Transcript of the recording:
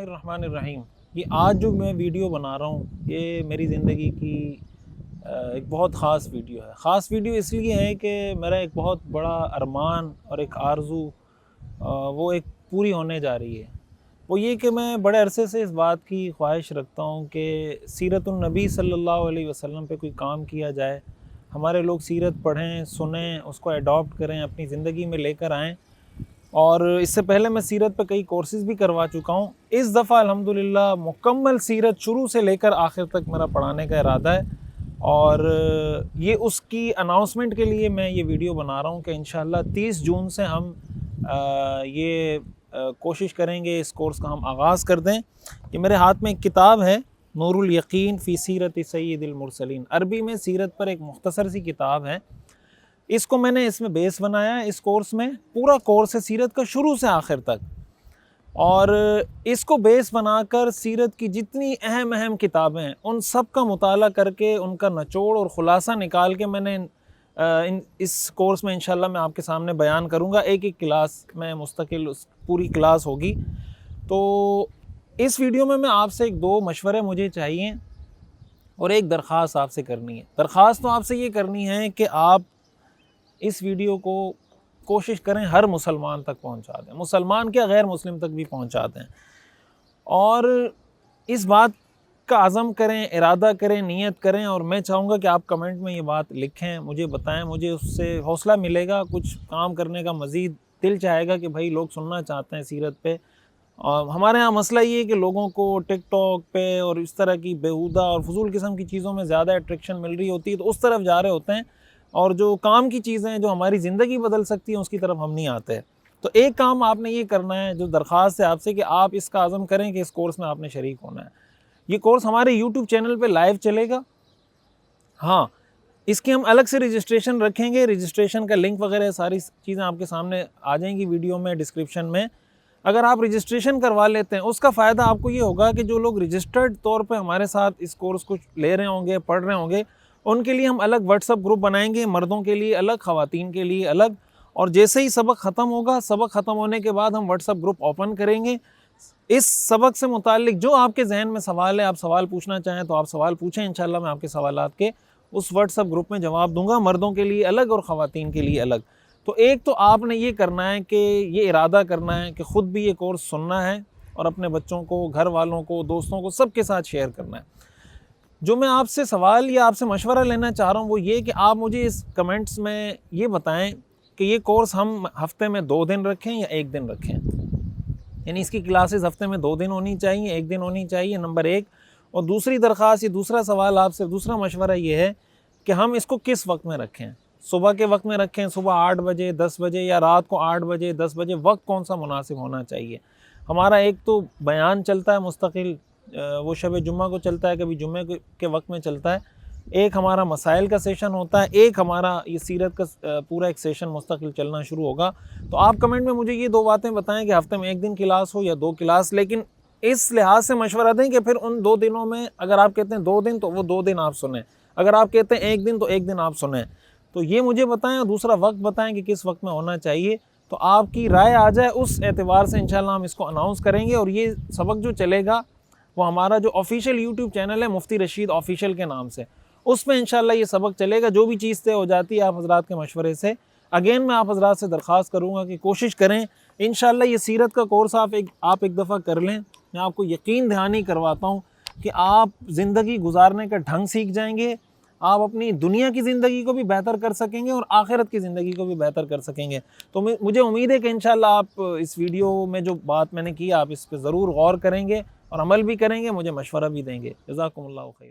बिस्मिल्लाहिर्रहमानिर्रहीम। ये आज जो मैं वीडियो बना रहा हूँ ये मेरी ज़िंदगी की एक बहुत ख़ास वीडियो है। ख़ास वीडियो इसलिए है कि मेरा एक बहुत बड़ा अरमान और एक आरज़ू वो एक पूरी होने जा रही है। वो ये कि मैं बड़े अरसे से इस बात की ख्वाहिश रखता हूँ कि सीरतुन नबी सल्लल्लाहु अलैहि वसल्लम पे कोई काम किया जाए। हमारे लोग सीरत पढ़ें, सुनें, उसको अडॉप्ट करें, अपनी ज़िंदगी में लेकर आएँ। और इससे पहले मैं सीरत पे कई कोर्सेज़ भी करवा चुका हूँ। इस दफ़ा अल्हम्दुलिल्लाह मुकम्मल सीरत शुरू से लेकर आखिर तक मेरा पढ़ाने का इरादा है और ये उसकी अनाउंसमेंट के लिए मैं ये वीडियो बना रहा हूँ कि इंशाअल्लाह 30 जून से हम कोशिश करेंगे इस कोर्स का हम आगाज़ कर दें। कि मेरे हाथ में एक किताब है, नूरुल यकीन फ़ी सीरत सय्यिदिल मुरसलीन। अरबी में सीरत पर एक मुख्तसर सी किताब है। इसको मैंने इसमें बेस बनाया है। इस कोर्स में पूरा कोर्स है सीरत का शुरू से आखिर तक, और इसको बेस बनाकर सीरत की जितनी अहम अहम किताबें हैं उन सब का मुताला करके उनका निचोड़ और ख़ुलासा निकाल के मैंने इस कोर्स में इंशाल्लाह मैं आपके सामने बयान करूँगा। एक एक क्लास में मुस्तकिल पूरी क्लास होगी। तो इस वीडियो में मैं आपसे एक दो मशवरे मुझे चाहिए और एक दरख्वास्त आपसे करनी है। दरख्वास्त तो आपसे ये करनी है कि आप इस वीडियो को कोशिश करें हर मुसलमान तक पहुंचा दें, मुसलमान क्या गैर मुस्लिम तक भी पहुंचा दें, और इस बात का अज़म करें, इरादा करें, नीयत करें। और मैं चाहूँगा कि आप कमेंट में ये बात लिखें, मुझे बताएं, मुझे उससे हौसला मिलेगा, कुछ काम करने का मज़ीद दिल चाहेगा कि भाई लोग सुनना चाहते हैं सीरत पे। और हमारे यहाँ मसला ये है कि लोगों को टिकटॉक पे और इस तरह की बेहुदा और फजूल किस्म की चीज़ों में ज़्यादा अट्रैक्शन मिल रही होती है, तो उस तरफ जा रहे होते हैं, और जो काम की चीज़ें जो हमारी ज़िंदगी बदल सकती हैं उसकी तरफ हम नहीं आते। तो एक काम आपने ये करना है, जो दरख्वास्त है आपसे, कि आप इसका आज़म करें कि इस कोर्स में आपने शरीक होना है। ये कोर्स हमारे यूट्यूब चैनल पे लाइव चलेगा। हाँ, इसकी हम अलग से रजिस्ट्रेशन रखेंगे। रजिस्ट्रेशन का लिंक वगैरह सारी चीज़ें आपके सामने आ जाएंगी वीडियो में, डिस्क्रिप्शन में। अगर आप रजिस्ट्रेशन करवा लेते हैं उसका फ़ायदा आपको ये होगा कि जो लोग रजिस्टर्ड तौर पे हमारे साथ इस कोर्स को ले रहे होंगे, पढ़ रहे होंगे, उनके लिए हम अलग व्हाट्सअप ग्रुप बनाएंगे, मर्दों के लिए अलग, ख़वातीन के लिए अलग। और जैसे ही सबक ख़त्म होगा, सबक ख़त्म होने के बाद हम व्हाट्सअप ग्रुप ओपन करेंगे। इस सबक से मुताल्लिक जो आपके जहन में सवाल है, आप सवाल पूछना चाहें तो आप सवाल पूछें। इंशाल्लाह मैं आपके सवालात के उस व्हाट्सअप ग्रुप में जवाब दूंगा, मर्दों के लिए अलग और ख़वातीन के लिए अलग। तो एक तो आपने ये करना है कि ये इरादा करना है कि ख़ुद भी ये कोर्स सुनना है और अपने बच्चों को, घर वालों को, दोस्तों को, सबके साथ शेयर करना है। जो मैं आपसे सवाल या आपसे मशवरा लेना चाह रहा हूँ वो ये कि आप मुझे इस कमेंट्स में ये बताएं कि ये कोर्स हम हफ़्ते में 2 दिन रखें या 1 दिन रखें। यानी इसकी क्लासेस हफ़्ते में 2 दिन होनी चाहिए, 1 दिन होनी चाहिए, नंबर 1। और दूसरी दरख्वास्त, ये दूसरा सवाल आपसे, दूसरा मशवरा ये है कि हम इसको किस वक्त में रखें। सुबह के वक्त में रखें, सुबह 8 बजे, 10 बजे, या रात को 8 बजे, 10 बजे, वक्त कौन सा मुनासिब होना चाहिए। हमारा एक तो बयान चलता है मुस्तकिल, वो शब जुम्मा को चलता है, कभी जुम्मे के वक्त में चलता है। एक हमारा मसाइल का सेशन होता है, एक हमारा ये सीरत का पूरा एक सेशन मुस्तकिल चलना शुरू होगा। तो आप कमेंट में मुझे ये 2 बातें बताएं कि हफ़्ते में 1 दिन क्लास हो या 2 क्लास, लेकिन इस लिहाज से मशवरा दें कि फिर उन 2 दिनों में, अगर आप कहते हैं 2 दिन तो वो 2 दिन आप सुनें, अगर आप कहते हैं 1 दिन तो 1 दिन आप सुनें। तो ये मुझे बताएं, और दूसरा वक्त बताएं कि किस वक्त में होना चाहिए। तो आपकी राय आ जाए, उस एतबार से इंशाल्लाह हम इसको अनाउंस करेंगे। और ये सबक जो चलेगा वो हमारा जो ऑफिशियल यूट्यूब चैनल है मुफ्ती रशीद ऑफिशियल के नाम से, उसमें इंशाल्लाह ये सबक चलेगा। जो भी चीज़ तय हो जाती है आप हज़रात के मशवरे से, अगेन मैं आप हज़रात से दरख्वास्त करूँगा कि कोशिश करें इंशाल्लाह ये सीरत का कोर्स आप एक दफ़ा कर लें। मैं आपको यकीन दहानी करवाता हूँ कि आप ज़िंदगी गुजारने का ढंग सीख जाएंगे। आप अपनी दुनिया की ज़िंदगी को भी बेहतर कर सकेंगे और आखिरत की ज़िंदगी को भी बेहतर कर सकेंगे। तो मुझे उम्मीद है कि इंशाल्लाह आप इस वीडियो में जो बात मैंने की आप इस पर ज़रूर गौर करेंगे और अमल भी करेंगे, मुझे मशवरा भी देंगे। जज़ाकुमुल्लाहु खैर।